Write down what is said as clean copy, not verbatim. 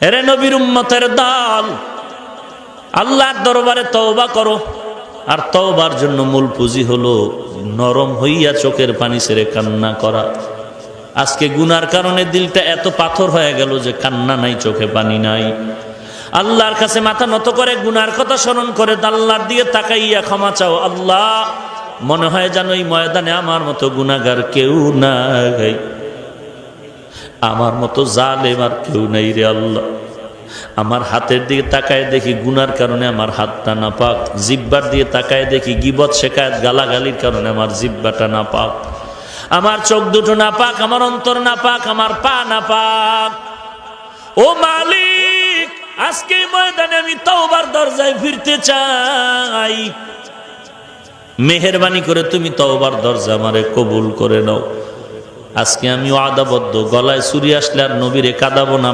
এরে নবীর উম্মতের দল, আল্লাহর দরবারে তওবা করো। আর তওবার জন্য মূল পুঁজি হলো নরম হইয়া চোখের পানি ছেড়ে কান্না করা। আজকে গুনার কারণে দিলটা এত পাথর হয়ে গেল যে কান্না নাই, চোখে পানি নাই। আল্লাহর কাছে মাথা নত করে গুনার কথা স্মরণ করে আল্লাহর দিকে তাকাইয়া ক্ষমা চাও। আল্লাহ, মনে হয় যেন এই ময়দানে আমার মতো গুনাহগার কেউ নাই, আমার মতো জালেম আর কেউ নাই রে আল্লাহ। আমার হাতের দিকে তাকায় দেখি গুনার কারণে আমার হাতটা নাপাক, জিহ্বার দিকে তাকায় দেখি গীবত শিকায়াত গালাগালির কারণে আমার জিহ্বাটা নাপাক, আমার চোখ দুটো নাপাক, আমার অন্তর নাপাক, আমার পা নাপাক। ও মালিক, আজকে ময়দানে আমি তওবার দরজায় ফিরতে চাই। মেহেরবানি করে তুমি তওবার দরজা আমারে কবুল করে নাও। আজকে আমি ওয়াদাবদ্ধ, গলায় ছুরি আসলে আর নবীরে কাঁদাবো না।